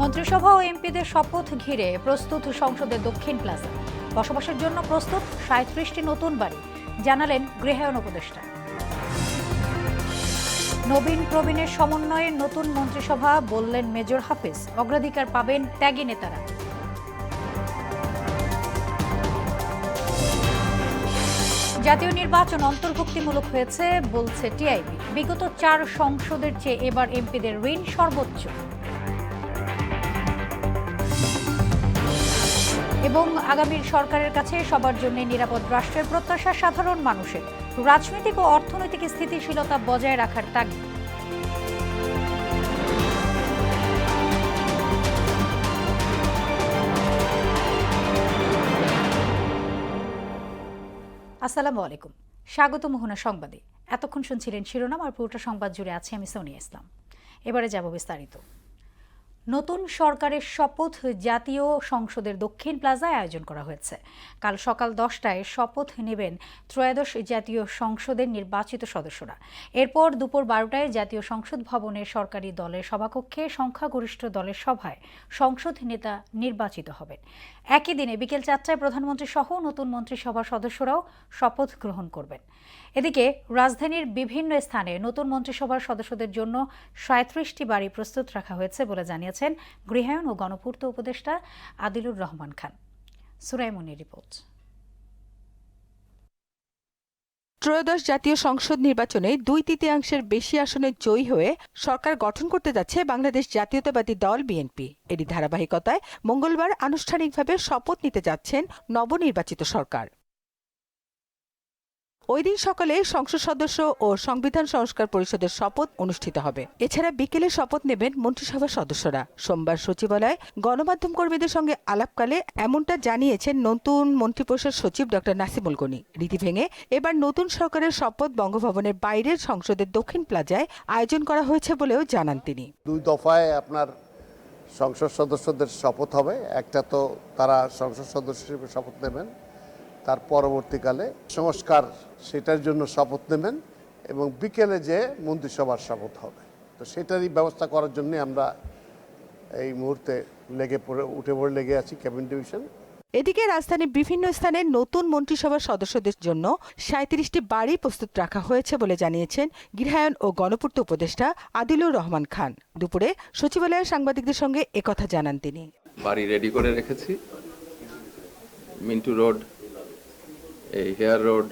মন্ত্রিসভা ও এমপিদের শপথ ঘিরে প্রস্তুত সংসদের দক্ষিণ প্লাজা। বসবাসের জন্য প্রস্তুত ৩৭টি নতুন বাড়ি, জানালেন গৃহায়ণ উপদেষ্টা। নবীন প্রবীণের সমন্বয়ে নতুন মন্ত্রিসভা, বললেন মেজর হাফিজ। অগ্রাধিকার পাবেন ত্যাগী নেতারা। জাতীয় নির্বাচন অন্তর্ভুক্তিমূলক হয়েছে, বলছে টিআইবি। বিগত ৪ সংসদের চেয়ে এবার এমপিদের ঋণ সর্বোচ্চ। এবং আগামীর সরকারের কাছে সবার জন্য নিরাপদ রাষ্ট্রের প্রত্যাশা সাধারণ মানুষের। রাজনৈতিক ও অর্থনৈতিক স্থিতিশীলতা বজায় রাখার তাগিদ। আসসালামু আলাইকুম, স্বাগত মোহনা সংবাদে। এতক্ষণ শুনছিলেন শিরোনাম, আর পুরোটা সংবাদ জুড়ে আছে আমি সোনিয়া ইসলাম। এবারে যাব বিস্তারিত। নতুন সরকারের শপথ জাতীয় সংসদের দক্ষিণ প্লাজায় আয়োজন করা হয়েছে। কাল সকাল 10টায় শপথ নেবেন ত্রয়োদশ জাতীয় সংসদের নির্বাচিত সদস্যরা। এরপর দুপুর 12টায় জাতীয় সংসদ ভবনের সরকারি দলের সভাকক্ষে সংখ্যাগরিষ্ঠ দলের সভায় সংসদ নেতা নির্বাচিত হবেন। একই দিনে বিকেল 4টায় প্রধানমন্ত্রী সহ নতুন মন্ত্রিসভার সদস্যরাও শপথ গ্রহণ করবেন। এদিকে রাজধানীর বিভিন্ন স্থানে নতুন মন্ত্রিসভার সদস্যদের জন্য ৩৭টি বাড়ি প্রস্তুত রাখা হয়েছে বলে জানিয়েছেন গৃহায়ণ ও গণপূর্ত উপদেষ্টা আদিলুর রহমান খান। সুরাইমনির রিপোর্ট। ত্রয়োদশ জাতীয় সংসদ নির্বাচনে ২/৩ বেশি আসনে জয়ী হয়ে সরকার গঠন করতে যাচ্ছে বাংলাদেশ জাতীয়তাবাদী দল বিএনপি। এরই ধারাবাহিকতায় মঙ্গলবার আনুষ্ঠানিকভাবে শপথ নিতে যাচ্ছেন নবনির্বাচিত সরকার। ওই দিন সকালে সংসদ সদস্য ও সংবিধান সংস্কার পরিষদের শপথ অনুষ্ঠিত হবে। এছাড়া বিকেলে শপথ নেবেন মন্ত্রিসভার সদস্যরা। সোমবার সচিবালয়ে গণমাধ্যম কর্মীদের সঙ্গে আলাপকালে এমনটা জানিয়েছেন নতুন মন্ত্রিপরিষদ সচিব ডক্টর নাসিমুল গনি। রীতি ভেঙে এবার নতুন সরকারের শপথ বঙ্গভবনের বাইরের সংসদের দক্ষিণ প্লাজায় আয়োজন করা হয়েছে বলেও জানান তিনি। 2 দফায় আপনার সংসদ সদস্যদের শপথ হবে। একটা তো তারা সংসদ সদস্য হিসেবে শপথ নেবেন, তার পরবর্তীকালে সংস্কার সেটার জন্য শপথ নেবেন, এবং বিকেলে যে মন্ত্রিসভার শপথ হবে। তো সেটারই ব্যবস্থা করার জন্য আমরা এই মুহূর্তে উঠে পড়ে লেগে আছি ক্যাবিনেট ডিভিশন। এদিকে রাজধানীর বিভিন্ন স্থানে নতুন মন্ত্রিসভার সদস্যদের জন্য ৩৭টি বাড়ি প্রস্তুত রাখা হয়েছে বলে জানিয়েছেন গৃহায়ণ ও গণপূর্ত উপদেষ্টা আদিলুর রহমান খান। দুপুরে সচিবালয়ে সাংবাদিকদের সঙ্গে একথা জানান তিনি। বাড়ি রেডি করে রেখেছি। মিন্টু রোড, এই হেয়ার রোড,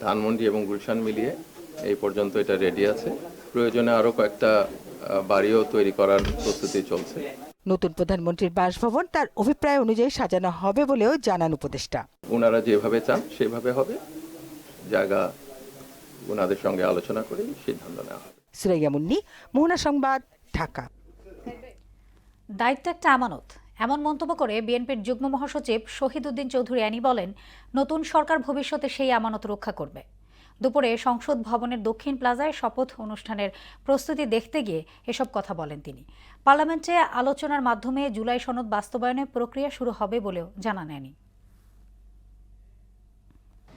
ধানমন্ডি এবং গুলশান মিলিয়ে এই পর্যন্ত এটা রেডি আছে। প্রয়োজনে আরও কয়েকটা বাড়িও তৈরি করার প্রস্তুতি চলছে। নতুন প্রধানমন্ত্রীর বাসভবন তার অভিপ্রায় অনুযায়ী সাজানো হবে বলেও জানান উপদেষ্টা। ওনারা যেভাবে চান সেভাবে হবে। জায়গা ওনাদের সঙ্গে আলোচনা করে সিদ্ধান্ত নেওয়া হবে। সুরাইয়া মুন্নি, মোহনা সংবাদ, ঢাকা। দায়িত্ব একটা আমানত, এমন মন্তব্য করে বিএনপির যুগ্ম মহাসচিব শহীদ উদ্দিন চৌধুরী অ্যানি বলেন, নতুন সরকার ভবিষ্যতে সেই আমানত রক্ষা করবে। দুপুরে সংসদ ভবনের দক্ষিণ প্লাজায় শপথ অনুষ্ঠানের প্রস্তুতি দেখতে গিয়ে এসব কথা বলেন তিনি। পার্লামেন্টে আলোচনার মাধ্যমে জুলাই সনদ বাস্তবায়নের প্রক্রিয়া শুরু হবে বলেও জানান অ্যানি।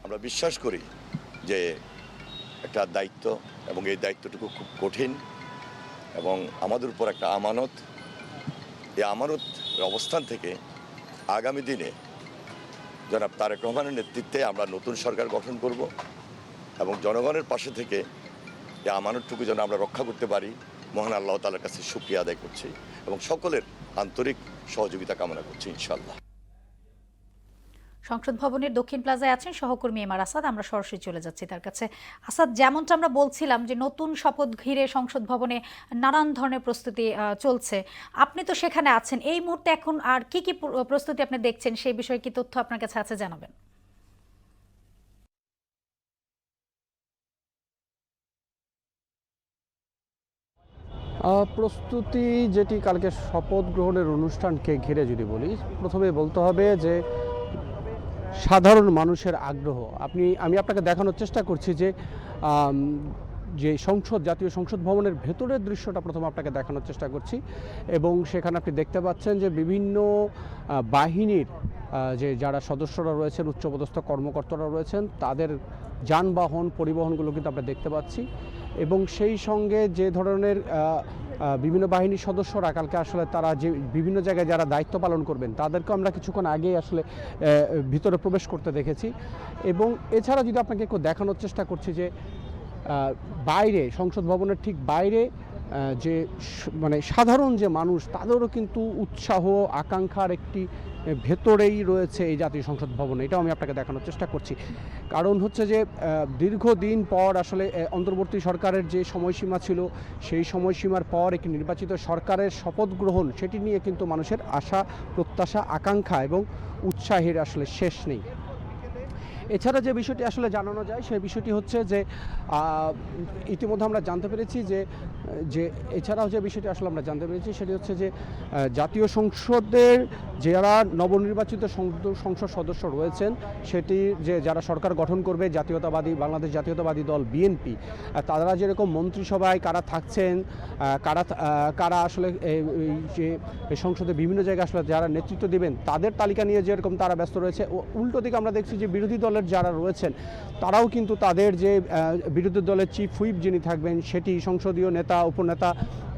আমরা বিশ্বাস করি যে একটা দায়িত্ব, এবং এই দায়িত্বটুকু খুব কঠিন এবং আমাদের উপর একটা আমানত। এই আমানত অবস্থান থেকে আগামী দিনে জনাব তারেক রহমানের নেতৃত্বে আমরা নতুন সরকার গঠন করব, এবং জনগণের পাশে থেকে এই আমানতটুকু যেন আমরা রক্ষা করতে পারি, মহান আল্লাহ তাআলার কাছে শুকরিয়া আদায় করছি এবং সকলের আন্তরিক সহযোগিতা কামনা করছি ইনশাআল্লাহ। সংসদ ভবনের দক্ষিণ প্লাজায় আছেন সহকর্মী এমআর আসাদ। আমরা সরাসরি চলে যাচ্ছি তার কাছে। আসাদ, যেমনটা আমরা বলছিলাম যে নতুন শপথ ঘিরে সংসদ ভবনে নানান ধরনের প্রস্তুতি চলছে, আপনি তো সেখানে আছেন। এই মুহূর্তে এখন আর কি কি প্রস্তুতি আপনি দেখছেন, সেই বিষয়ে কি তথ্য আপনার কাছে আছে জানাবেন? প্রস্তুতি যেটি কালকে শপথ গ্রহণের অনুষ্ঠানকে ঘিরে যদি বলি, প্রথমে বলতে হবে যে সাধারণ মানুষের আগ্রহ। আমি আপনাকে দেখানোর চেষ্টা করছি যে জাতীয় সংসদ ভবনের ভেতরের দৃশ্যটা প্রথমে আপনাকে দেখানোর চেষ্টা করছি, এবং সেখানে আপনি দেখতে পাচ্ছেন যে বিভিন্ন বাহিনীর যে যারা সদস্যরা রয়েছেন, উচ্চপদস্থ কর্মকর্তারা রয়েছেন, তাদের যানবাহন পরিবহনগুলো কিন্তু আমরা দেখতে পাচ্ছি। এবং সেই সঙ্গে যে ধরনের বিভিন্ন বাহিনীর সদস্যরা কালকে আসলে তারা যে বিভিন্ন জায়গায় যারা দায়িত্ব পালন করবেন তাদেরকে আমরা কিছুক্ষণ আগেই আসলে ভিতরে প্রবেশ করতে দেখেছি। এবং এছাড়া যদি আপনাকে একটু দেখানোর চেষ্টা করছি যে বাইরে সংসদ ভবনের ঠিক বাইরে যে মানে সাধারণ যে মানুষ তাদেরও কিন্তু উৎসাহ আকাঙ্ক্ষার একটি ভেতরেই রয়েছে এই জাতীয় সংসদ ভবনে। এটাও আমি আপনাকে দেখানোর চেষ্টা করছি। কারণ হচ্ছে যে দীর্ঘদিন পর আসলে অন্তর্বর্তী সরকারের যে সময়সীমা ছিল সেই সময়সীমার পর একটি নির্বাচিত সরকারের শপথ গ্রহণ সেটি নিয়ে কিন্তু মানুষের আশা প্রত্যাশা আকাঙ্ক্ষা এবং উৎসাহের আসলে শেষ নেই। এছাড়া যে বিষয়টি আসলে জানানো যায় সেই বিষয়টি হচ্ছে যে ইতিমধ্যে আমরা জানতে পেরেছি যে এছাড়াও যে বিষয়টি আসলে আমরা জানতে পেরেছি সেটি হচ্ছে যে জাতীয় সংসদের যারা নবনির্বাচিত সংসদ সদস্য রয়েছেন সেটি যে যারা সরকার গঠন করবে বাংলাদেশ জাতীয়তাবাদী দল বিএনপি তারা যেরকম মন্ত্রিসভায় কারা থাকছেন কারা আসলে যে সংসদে বিভিন্ন জায়গায় আসলে যারা নেতৃত্ব দেবেন তাদের তালিকা নিয়ে যেরকম তারা ব্যস্ত রয়েছে, উল্টো দিকে আমরা দেখছি যে বিরোধী দলের যারা রয়েছেন তারাও কিন্তু তাদের যে বিরোধী দলের চিফ হুইপ যিনি থাকবেন সেটি সংসদীয় নেতা উপনেতা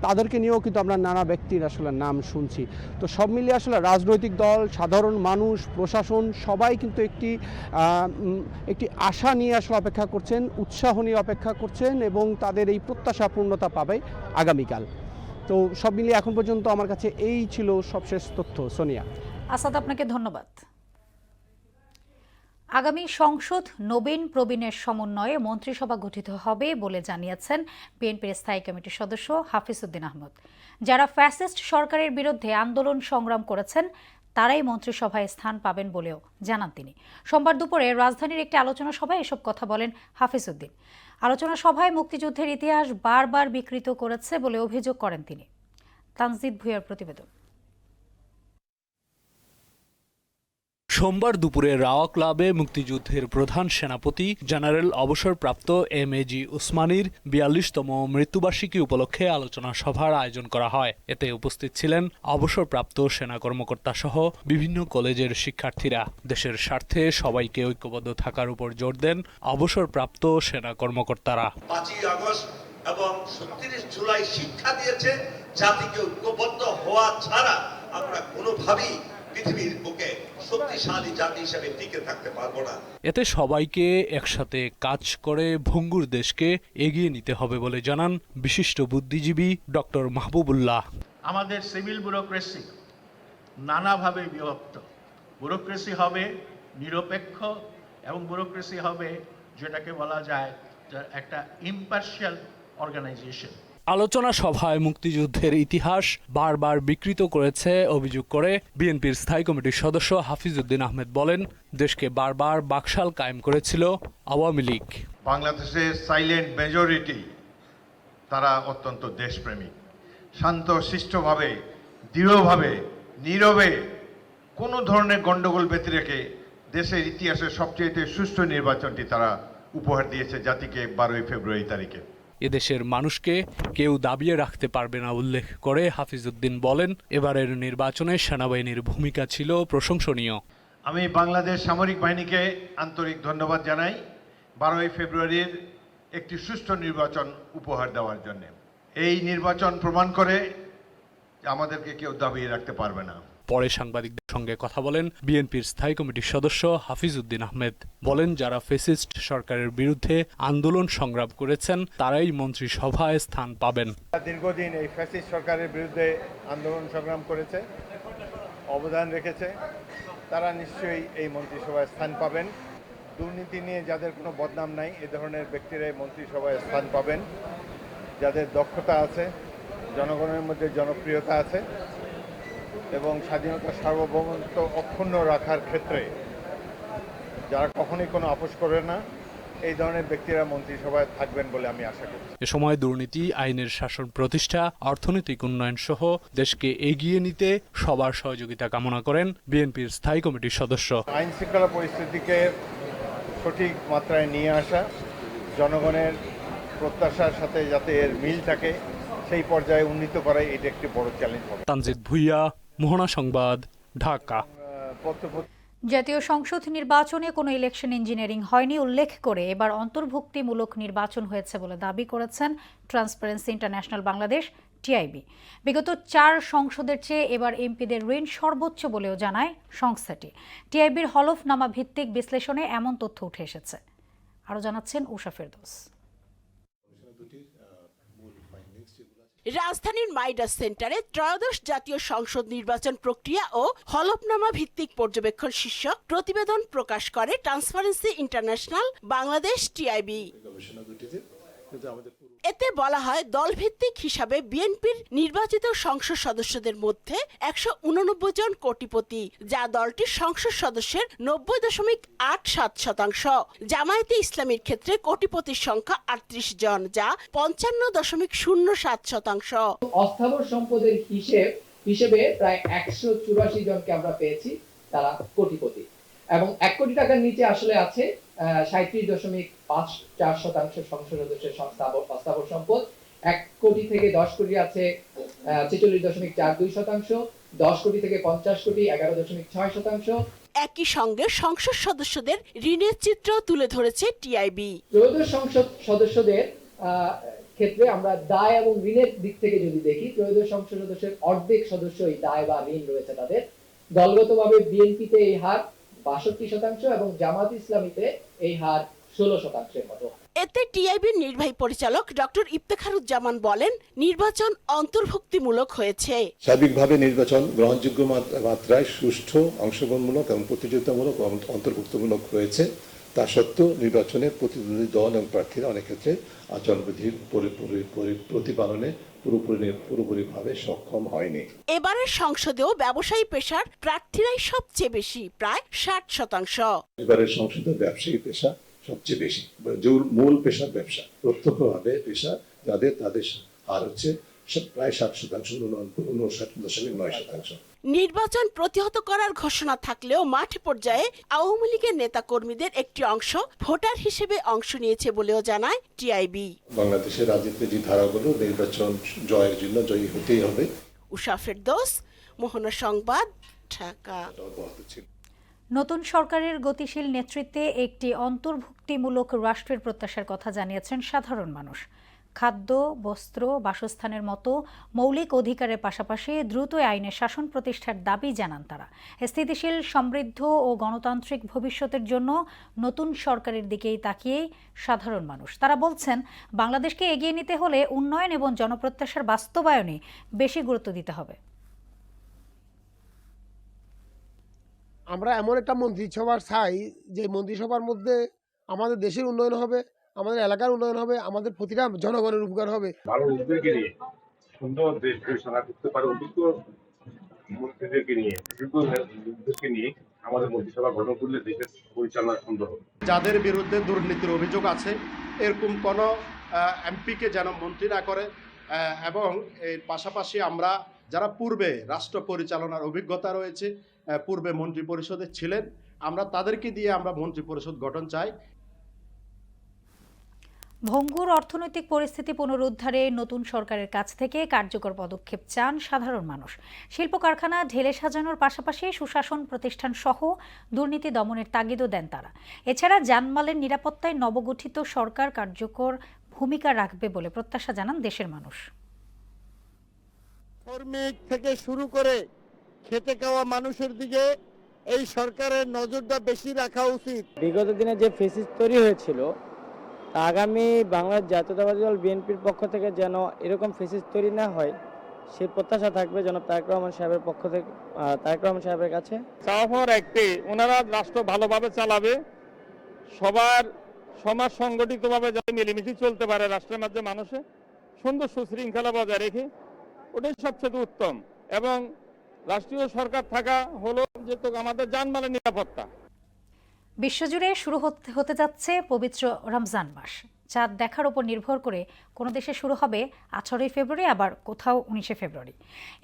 তাদেরকে নিয়েও কিন্তু আমরা নানা ব্যক্তির আসলে নাম শুনছি। তো সব মিলিয়ে আসলে রাজনৈতিক দল সাধারণ মানুষ প্রশাসন সবাই কিন্তু একটি আশা নিয়ে আসলে অপেক্ষা করছেন, উৎসাহ নিয়ে অপেক্ষা করছেন এবং তাদের এই প্রত্যাশা পূর্ণতা পাবে আগামীকাল। তো সব মিলিয়ে এখন পর্যন্ত আমার কাছে এই ছিল সবশেষ তথ্য। সোনিয়া। আসাদ, আপনাকে ধন্যবাদ। আগামী সংসদ নবীন প্রবীণের সমন্বয়ে মন্ত্রিসভা গঠিত হবে বলে জানিয়েছেন বিএনপির স্থায়ী কমিটির সদস্য হাফিজ উদ্দিন আহমেদ। যারা ফ্যাসিস্ট সরকারের বিরুদ্ধে আন্দোলন সংগ্রাম করেছেন তারাই মন্ত্রিসভায় স্থান পাবেন বলেও জানান তিনি। সোমবার দুপুরে রাজধানীর একটি আলোচনা সভায় এসব কথা বলেন হাফিজ উদ্দিন। আলোচনা সভায় মুক্তিযুদ্ধের ইতিহাস বারবার বিকৃত করেছে বলে অভিযোগ করেন তিনি। তানজিদ ভুঁইয়ার প্রতিবেদন। সোমবার দুপুরে রাওয়া ক্লাবে মুক্তিযুদ্ধের প্রধান সেনাপতি জেনারেল অবসরপ্রাপ্ত এমএজি উসমানীর ৪২তম মৃত্যুবার্ষিকী উপলক্ষে আলোচনা সভার আয়োজন করা হয়। এতে উপস্থিত ছিলেন অবসরপ্রাপ্ত সেনা কর্মকর্তা সহ বিভিন্ন কলেজের শিক্ষার্থীরা। দেশের স্বার্থে সবাইকে ঐক্যবদ্ধ থাকার উপর জোর দেন অবসরপ্রাপ্ত সেনা কর্মকর্তারা। ৫ই আগস্ট এবং ৩৬ জুলাই শিক্ষা দিয়েছে জাতিকে ঐক্যবদ্ধ হওয়া ছাড়া আমরা কোনোভাবেই পৃথিবীর বুকে শক্তিশালী জাতি হিসেবে টিকে থাকতে পারবো না। এতে সবাইকে একসাথে কাজ করে ভঙ্গুর দেশকে এগিয়ে নিতে হবে বলে জানান বিশিষ্ট বুদ্ধিজীবী ডক্টর মাহবুবুল্লাহ। আমাদের সিভিল ব্যুরোক্রেসি নানাভাবে বিভক্ত। ব্যুরোক্রেসি হবে নিরপেক্ষ এবং ব্যুরোক্রেসি হবে যেটাকে বলা যায় একটা ইম্পার্শিয়াল অর্গানাইজেশন। আলোচনা সভায় মুক্তিযুদ্ধের ইতিহাস বারবার বিকৃত করেছে অভিযোগ করে বিএনপির স্থায়ী কমিটির সদস্য হাফিজ উদ্দিন আহমেদ বলেন, দেশকে বারবার বাকশাল কায়েম করেছিল আওয়ামী লীগ। বাংলাদেশের সাইলেন্ট মেজরিটি তারা অত্যন্ত দেশপ্রেমিক, শান্ত শিষ্টভাবে দৃঢ়ভাবে নীরবে কোনো ধরনের গণ্ডগোল ব্যতি রেখে দেশের ইতিহাসের সবচেয়ে সুষ্ঠু নির্বাচনটি তারা উপহার দিয়েছে জাতিকে ১২ই ফেব্রুয়ারি তারিখে। এদেশের মানুষকে কেউ দাবিয়ে রাখতে পারবে না উল্লেখ করে হাফিজ উদ্দিন বলেন, এবারের নির্বাচনে সেনাবাহিনীর ভূমিকা ছিল প্রশংসনীয়। আমি বাংলাদেশ সামরিক বাহিনীকে আন্তরিক ধন্যবাদ জানাই ১২ই ফেব্রুয়ারির একটি সুষ্ঠু নির্বাচন উপহার দেওয়ার জন্য। এই নির্বাচন প্রমাণ করে যে আমাদেরকে কেউ দাবিয়ে রাখতে পারবে না। পরে সাংবাদিকদের সঙ্গে কথা বলেন বিএনপির স্থায়ী কমিটির সদস্য হাফিজ উদ্দিন আহমেদ। বলেন, যারা ফ্যাসিস্ট সরকারের বিরুদ্ধে আন্দোলন সংগ্রাম করেছেন তারাই মন্ত্রিসভায় স্থান পাবেন। দীর্ঘদিন এই ফ্যাসিস্ট সরকারের বিরুদ্ধে আন্দোলন সংগ্রাম করেছে, অবদান রেখেছে, তারা নিশ্চয়ই এই মন্ত্রিসভায় স্থান পাবেন। দুর্নীতি নিয়ে যাদের কোনো বদনাম নাই এ ধরনের ব্যক্তিরাই মন্ত্রিসভায় স্থান পাবেন। যাদের দক্ষতা আছে, জনগণের মধ্যে জনপ্রিয়তা আছে এবং স্বাধীনতা সার্বভৌমত্ব অক্ষুণ্ণ রাখার ক্ষেত্রে যারা কখনোই কোনো আপোষ করে না, এই ধরনের ব্যক্তিরা মন্ত্রিসভায় থাকবেন বলে আমি আশা করি। এ সময় দুর্নীতি, আইনের শাসন প্রতিষ্ঠা, অর্থনৈতিক উন্নয়ন সহ দেশকে এগিয়ে নিতে সবার সহযোগিতা কামনা করেন বিএনপির স্থায়ী কমিটির সদস্য। আইন শৃঙ্খলা পরিস্থিতিকে সঠিক মাত্রায় নিয়ে আসা, জনগণের প্রত্যাশার সাথে যাতে এর মিল থাকে সেই পর্যায়ে উন্নীত করা, এটা একটি বড় চ্যালেঞ্জ হবে। তানজিদ ভুঁইয়া, মোহনা সংবাদ, ঢাকা। জাতীয় সংসদ নির্বাচনে কোনো ইলেকশন ইঞ্জিনিয়ারিং হয়নি উল্লেখ করে এবার অন্তর্ভুক্তিমূলক নির্বাচন হয়েছে বলে দাবি করেছেন ট্রান্সপারেন্সি ইন্টারন্যাশনাল বাংলাদেশ টিআইবি। বিগত 4 সংসদের চেয়ে এবার এমপিদের ঋণ সর্বোচ্চ বলেও জানায় সংস্থাটি। টিআইবির হলফনামা ভিত্তিক বিশ্লেষণে এমন তথ্য উঠে এসেছে। আরও জানাচ্ছেন উষা ফেরদৌস। রাজধানীর মাইডাস সেন্টারে ত্রয়োদশ জাতীয় সংসদ নির্বাচন প্রক্রিয়া ও হলফনামা ভিত্তিক পর্যবেক্ষণ শীর্ষক প্রতিবেদন প্রকাশ করে ট্রান্সপারেন্সি ইন্টারন্যাশনাল বাংলাদেশ টিআইবি। এতে বলা হয়, দলভিত্তিক হিসাবে বিএনপির নির্বাচিত সংসদ সদস্যদের মধ্যে 189 জন কোটিপতি, যা দলটির সংসদ সদস্যের 90.87%। জামায়াতে ইসলামীর ক্ষেত্রে কোটিপতির সংখ্যা 38 জন, যা 55.07%। অস্থাবর সম্পদের হিসেবে প্রায় 184 জনকে আমরা পেয়েছি তারা কোটিপতি, এবং 1 কোটি টাকার নিচে আসলে আছে 37.54% সংসদ সদস্যের অস্থাবর সম্পদ। 1 কোটি থেকে 10 কোটি আছে 46.42%, 10 কোটি থেকে 50 কোটি 11.6%। একই সঙ্গে সংসদ সদস্যদের ঋণের চিত্র তুলে ধরেছে টিআইবি। ত্রয়োদশ সংসদ সদস্যদের ক্ষেত্রে আমরা দায় এবং ঋণের দিক থেকে যদি দেখি, ত্রয়োদশ সংসদ সদস্যের অর্ধেক সদস্যই দায় বা ঋণ রয়েছে তাদের। দলগতভাবে বিএনপিতে এই হার 62% এবং জামায়াত ইসলামীতে এই হার 16%-এর মতো। এতে টিআইবির নির্বাহী পরিচালক ডক্টর ইফতেখারুজ্জামান বলেন, নির্বাচন অন্তর্ভুক্তিমূলক হয়েছে। সার্বিকভাবে নির্বাচন গ্রহণযোগ্য মাত্রায় সুষ্ঠু, অংশগ্রহণমূলক এবং প্রতিযোগিতামূলক এবং অন্তর্ভুক্তমূলক হয়েছে। তা সত্ত্বেও নির্বাচনে প্রতিদ্বন্দ্বী দল এবং প্রার্থীরা অনেক ক্ষেত্রে আচরণবিধির প্রতিপালনে পুরোপুরিভাবে সক্ষম হয়নি। এবারের সংসদেও ব্যবসায়ী পেশার প্রার্থীরাই সবচেয়ে বেশি, প্রায় 60%। এবারের সংসদে ব্যবসায়ী পেশা সবচেয়ে বেশি, মূল পেশা ব্যবসা, প্রত্যক্ষভাবে পেশা তাদের হার হচ্ছে প্রায় 60%, 59.9%। নির্বাচন প্রতিহত করার ঘোষণা থাকলেও মাঠ পর্যায়ে আওয়ামী লীগের নেতা কর্মীদের একটি অংশ ভোটার হিসেবে অংশ নিয়েছে বলেও জানায় টিআইবি। বাংলাদেশের রাজনীতির যে ধারাগুলো, নির্বাচন জয়ের জন্য জয়ী হতেই হবে। উষা ফেরদৌস, মোহনা সংবাদ, ঢাকা। নতুন সরকারের গতিশীল নেতৃত্বে একটি অন্তর্ভুক্তিমূলক রাষ্ট্রের প্রত্যাশার কথা জানিয়েছেন সাধারণ মানুষ। খাদ্য, বস্ত্র, বাসস্থানের মতো মৌলিক অধিকারের পাশাপাশি দ্রুত আইনের শাসন প্রতিষ্ঠার দাবি জানান তারা। স্থিতিশীল, সমৃদ্ধ ও গণতান্ত্রিক ভবিষ্যতের জন্য নতুন সরকারের দিকেই তাকিয়ে সাধারণ মানুষ। তারা বলছেন, বাংলাদেশকে এগিয়ে নিতে হলে উন্নয়ন এবং জনপ্রত্যাশার বাস্তবায়নে বেশি গুরুত্ব দিতে হবে। আমরা এমন একটা মন্ত্রিসভা চাই যে মন্ত্রিসভার মধ্যে আমাদের দেশের উন্নয়ন হবে, আমাদের এলাকার উন্নয়ন হবে, আমাদের প্রতিটা জনগণের উপকার হবে। ভালো উদ্যোগকে নিয়ে সুন্দর দেশ পরিচালনা করতে পারে অভিজ্ঞ মন্ত্রীদেরকে নিয়ে, উদ্যোগকে নিয়ে আমাদের মন্ত্রিসভা গঠন করলে দেশের পরিচালনা সুন্দর হবে। যাদের বিরুদ্ধে দুর্নীতির অভিযোগ আছে, এরকম কোনো এমপিকে যেন মন্ত্রী না করে, এবং এর পাশাপাশি আমরা যারা পূর্বে রাষ্ট্র পরিচালনার অভিজ্ঞতা রয়েছে, পূর্বে মন্ত্রী পরিষদে ছিলেন, আমরা তাদেরকে দিয়ে আমরা মন্ত্রী পরিষদ গঠন চাই। ভঙ্গুর অর্থনৈতিক পরিস্থিতি পুনরুদ্ধারে নতুন সরকারের কাছ থেকে কার্যকর পদক্ষেপ চান সাধারণ মানুষ। শিল্প কারখানা ঢেলে সাজানোর পাশাপাশি সুশাসন প্রতিষ্ঠান সহ দুর্নীতি দমনের তাগিদও দেন তারা। এছাড়া জানমালের নিরাপত্তায় নবগঠিত সরকার কার্যকর ভূমিকা রাখবে বলে প্রত্যাশা জানান দেশের মানুষ। শ্রমিক থেকে শুরু করে খেটে খাওয়া মানুষের দিকে এই সরকারের নজরটা বেশি রাখা উচিত। বিগত দিনে যে ফেসিস তৈরি হয়েছিল, আগামী বাংলাদেশ জাতীয়তাবাদী দল বিএনপির পক্ষ থেকে যেন এরকম ফেসিস তৈরি না হয়, সেই প্রত্যাশা থাকবে জনাব তারেক রহমান সাহেবের পক্ষ থেকে, তারেক রহমান সাহেবের কাছে। চাওয়ার একটি, ওনারা রাষ্ট্র ভালোভাবে চালাবে, সবার সমাজ সংগঠিতভাবে যাতে মিলেমিশে চলতে পারে, রাষ্ট্রের মধ্যে মানুষের সুন্দর সুশৃঙ্খলা বজায় রেখে, ওটাই সবচেয়ে উত্তম। এবং রাষ্ট্রীয় সরকার থাকা হলো যেহেতু আমাদের জানমালের নিরাপত্তা। বিশ্বজুড়ে শুরু হতে যাচ্ছে পবিত্র রমজান মাস। চাঁদ দেখার উপর নির্ভর করে কোনো দেশে শুরু হবে 18 ফেব্রুয়ারি, আবার কোথাও 19 ফেব্রুয়ারি।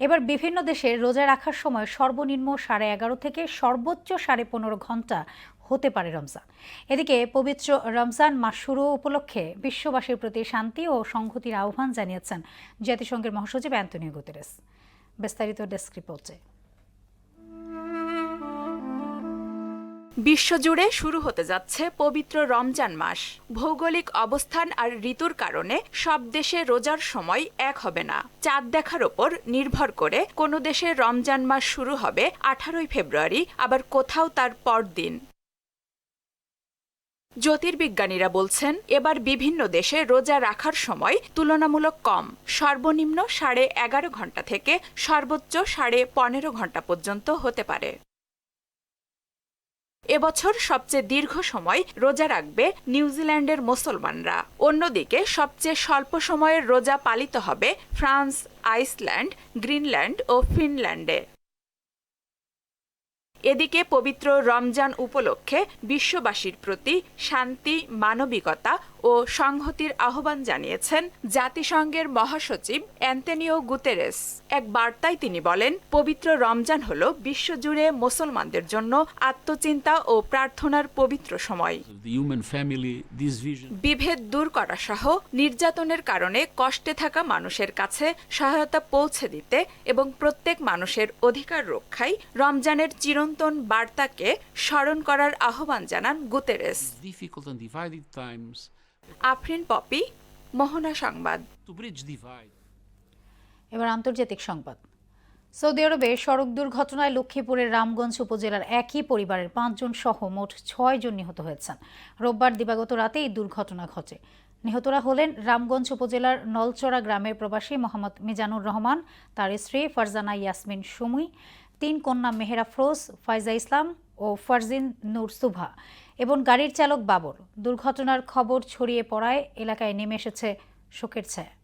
এবার বিভিন্ন দেশে রোজা রাখার সময় সর্বনিম্ন 11:30 থেকে সর্বোচ্চ 15.5 ঘন্টা হতে পারে রমজান। এদিকে পবিত্র রমজান মাস শুরু উপলক্ষে বিশ্ববাসীর প্রতি শান্তি ও সংহতির আহ্বান জানিয়েছেন জাতিসংঘের মহাসচিব অ্যান্তোনিও গুতেরেস। বিস্তারিত ডেস্ক রিপোর্টে। বিশ্বজুড়ে শুরু হতে যাচ্ছে পবিত্র রমজান মাস। ভৌগোলিক অবস্থান আর ঋতুর কারণে সব দেশে রোজার সময় এক হবে না। চাঁদ দেখার ওপর নির্ভর করে কোনো দেশে রমজান মাস শুরু হবে 18 ফেব্রুয়ারি, আবার কোথাও তার পরদিন। জ্যোতির্বিজ্ঞানীরা বলছেন এবার বিভিন্ন দেশে রোজা রাখার সময় তুলনামূলক কম, সর্বনিম্ন 11.5 ঘন্টা থেকে সর্বোচ্চ 15.5 ঘন্টা পর্যন্ত হতে পারে। এবছর সবচেয়ে দীর্ঘ সময় রোজা রাখবে নিউজিল্যান্ডের মুসলমানরা। অন্যদিকে সবচেয়ে স্বল্প সময়ের রোজা পালিত হবে ফ্রান্স, আইসল্যান্ড, গ্রিনল্যান্ড ও ফিনল্যান্ডে। এদিকে পবিত্র রমজান উপলক্ষে বিশ্ববাসীর প্রতি শান্তি, মানবিকতা ও সংহতির আহ্বান জানিয়েছেন জাতিসংঘের মহাসচিব অ্যান্তনিও গুতেরেস। এক বার্তায় তিনি বলেন, পবিত্র রমজান হল বিশ্বজুড়ে মুসলমানদের জন্য আত্মচিন্তা ও প্রার্থনার পবিত্র সময়। বিভেদ দূর করা সহ নির্যাতনের কারণে কষ্টে থাকা মানুষের কাছে সহায়তা পৌঁছে দিতে এবং প্রত্যেক মানুষের অধিকার রক্ষায় রমজানের চিরন্তন বার্তাকে স্মরণ করার আহ্বান জানান গুতেরেস। আফরিন পপি, মোহনা সংবাদ। এবার আন্তর্জাতিক সংবাদ। সৌদি আরবে সড়ক দুর্ঘটনায় লক্ষ্মীপুরের রামগঞ্জ উপজেলার একই পরিবারের 5 জন সহ মোট 6 জন নিহত হয়েছেন। রোববার দিবাগত রাতে এই দুর্ঘটনা ঘটে। নিহতরা হলেন রামগঞ্জ উপজেলার নলচড়া গ্রামের প্রবাসী মোহাম্মদ মিজানুর রহমান, তার স্ত্রী ফারজানা ইয়াসমিন সুমুই, 3 কন্যা মেহেরা ফরোজ, ফাইজা ইসলাম ও ফারজিন নূর সুভা এবং গাড়ির চালক বাবর। দুর্ঘটনার খবর ছড়িয়ে পড়ায় এলাকায় নেমে এসেছে শোকের ছায়া।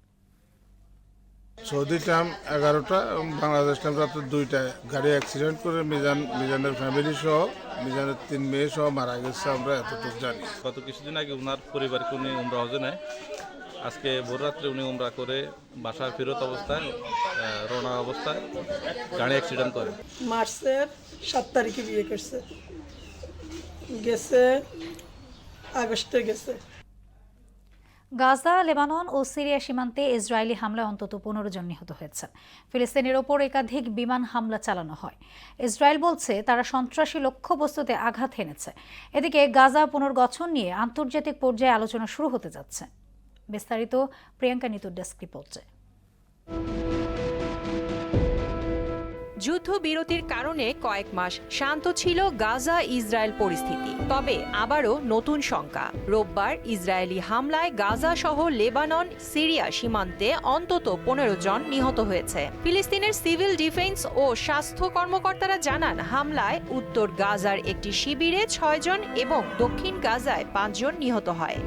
সৌদি টাইম 11টা, বাংলাদেশ টাইম রাত 2টায় গাড়ি অ্যাক্সিডেন্ট করে মিজানের ফ্যামিলি সহ মিজানের 3 মেয়ে সহ মারা গেছে, আমরা এতটুকু জানি। গত কিছুদিন আগে ওনার পরিবারকে উনি উমরা হজে নেয়। আজকে ভোর রাত্রে উনি উমরা করে বাসায় ফেরত অবস্থায় রওনা অবস্থায় গাড়ি অ্যাক্সিডেন্ট করে। মার্চের 7 তারিখে বিয়ে করছে, গেছে আগস্টে গেছে। গাজা, লেবানন ও সিরিয়া সীমান্তে ইসরায়েলি হামলায় অন্তত 15 জন নিহত হয়েছেন। ফিলিস্তিনের ওপর একাধিক বিমান হামলা চালানো হয়। ইসরায়েল বলছে তারা সন্ত্রাসী লক্ষ্যবস্তুতে আঘাত হেনেছে। এদিকে গাজা পুনর্গঠন নিয়ে আন্তর্জাতিক পর্যায়ে আলোচনা শুরু হতে যাচ্ছে। বিস্তারিত প্রিয়াঙ্কা নিতুর ডেস্ক রিপোর্টে। যুদ্ধবিরতির কারণে কয়েক মাস শান্ত ছিল গাজা ইসরায়েল পরিস্থিতি, তবে আবারও নতুন শঙ্কা। রোববার ইসরায়েলি হামলায় গাজা সহ লেবানন, সিরিয়া সীমান্তে অন্তত 15 জন নিহত হয়েছে। ফিলিস্তিনের সিভিল ডিফেন্স ও স্বাস্থ্য কর্মকর্তারা জানান, হামলায় উত্তর গাজার একটি শিবিরে 6 জন এবং দক্ষিণ গাজায় 5 জন নিহত হয়।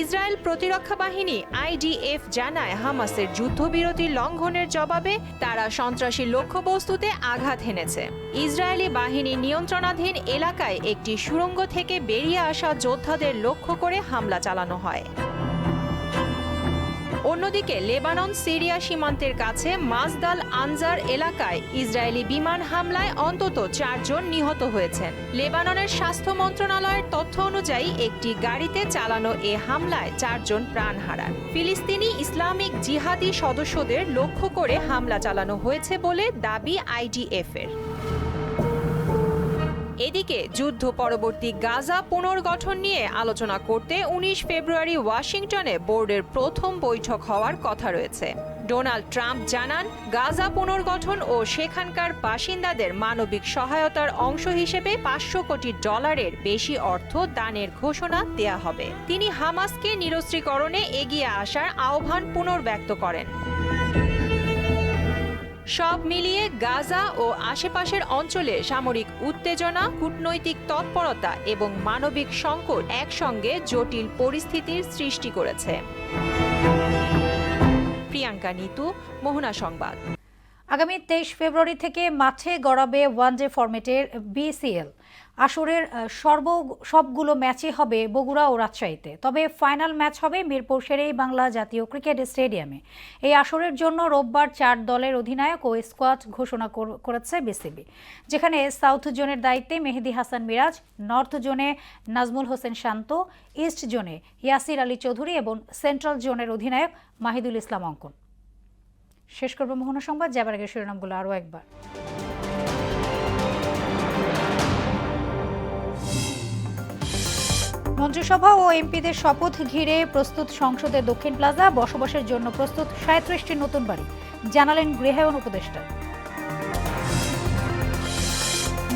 ইসরায়েল প্রতিরক্ষা বাহিনী IDF জানায়, হামাসের যুদ্ধবিরতির লঙ্ঘনের জবাবে তারা সন্ত্রাসী লক্ষ্যবস্তুতে আঘাত হেনেছে। ইসরায়েলি বাহিনী নিয়ন্ত্রণাধীন এলাকায় একটি সুড়ঙ্গ থেকে বেরিয়ে আসা যোদ্ধাদের লক্ষ্য করে হামলা চালানো হয়। অন্যদিকে লেবানন সিরিয়া সীমান্তের কাছে মাজদাল আনজার এলাকায় ইসরায়েলি বিমান হামলায় অন্তত 4 জন নিহত হয়েছেন। লেবাননের স্বাস্থ্য মন্ত্রণালয়ের তথ্য অনুযায়ী একটি গাড়িতে চালানো এ হামলায় 4 জন প্রাণ হারান। ফিলিস্তিনি ইসলামিক জিহাদি সদস্যদের লক্ষ্য করে হামলা চালানো হয়েছে বলে দাবি IDF-এর। এদিকে যুদ্ধ পরবর্তী গাজা পুনর্গঠন নিয়ে আলোচনা করতে 19 ফেব্রুয়ারি ওয়াশিংটনে বোর্ডের প্রথম বৈঠক হওয়ার কথা রয়েছে। ডোনাল্ড ট্রাম্প জানান, গাজা পুনর্গঠন ও সেখানকার বাসিন্দাদের মানবিক সহায়তার অংশ হিসেবে $500 কোটি বেশি অর্থ দানের ঘোষণা দেয়া হবে। তিনি হামাসকে নিরস্ত্রীকরণে এগিয়ে আসার আহ্বান পুনর্ব্যক্ত করেন। সব মিলিয়ে গাজা ও আশেপাশের অঞ্চলে সামরিক উত্তেজনা, কূটনৈতিক তৎপরতা এবং মানবিক সংকট একসঙ্গে জটিল পরিস্থিতির সৃষ্টি করেছে। প্রিয়াঙ্কা নিতু, মোহনা সংবাদ। আগামী 23 ফেব্রুয়ারি থেকে মাঠে গড়াবে ওয়ানডে ফরম্যাটের BCL আসরের সবগুলো ম্যাচই হবে বগুড়া ও রাজশাহীতে, তবে ফাইনাল ম্যাচ হবে মিরপুর শেরেবাংলা জাতীয় ক্রিকেট স্টেডিয়ামে। এই আসরের জন্য রোববার 4 দলের অধিনায়ক ও স্কোয়াড ঘোষণা করেছে BCB, যেখানে সাউথ জোনের দায়িত্বে মেহেদী হাসান মিরাজ, নর্থ জোনে নাজমুল হোসেন শান্ত, ইস্ট জোনে ইয়াসির আলী চৌধুরী এবং সেন্ট্রাল জোনের অধিনায়ক মাহিদুল ইসলাম অঙ্কন। শেষ করব মোহনা সংবাদ, যাবার আগে শিরোনামগুলো আরও একবার। মন্ত্রিসভা ও এমপিদের শপথ ঘিরে প্রস্তুত সংসদের দক্ষিণ প্লাজা, বসবাসের জন্য প্রস্তুত 37টি নতুন বাড়ি, জানালেন গৃহায়ণ উপদেষ্টা।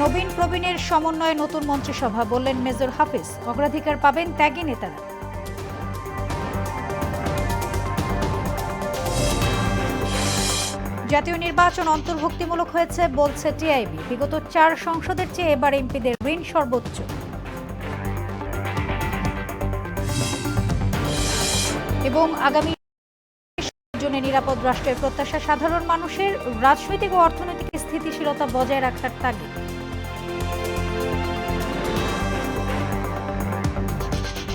নবীন প্রবীণের সমন্বয়ে নতুন মন্ত্রিসভা, বললেন মেজর হাফিজ। অগ্রাধিকার পাবেন ত্যাগী নেতারা। জাতীয় নির্বাচন অন্তর্ভুক্তিমূলক হয়েছে বলছে টিআইবি। বিগত 4 সংসদের চেয়ে এবার এমপিদের ঋণ সর্বোচ্চ। এবং আগামী জন্য নিরাপদ রাষ্ট্রের প্রত্যাশা সাধারণ মানুষের, রাজনৈতিক ও অর্থনৈতিক স্থিতিশীলতা বজায় রাখার তাগিদ।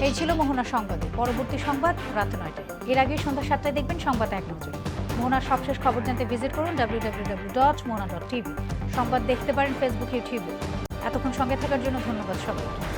এই ছিল মোহনা সংবাদে। পরবর্তী সংবাদ রাত 9টায়। এর আগে সন্ধ্যা 7টায় দেখবেন সংবাদ এক নজরে। মোহনার সবশেষ খবর জানতে ভিজিট করুন www.mohana.tv। সংবাদ দেখতে পারেন ফেসবুক, ইউটিউবে। এতক্ষণ সঙ্গে থাকার জন্য ধন্যবাদ সবাইকে।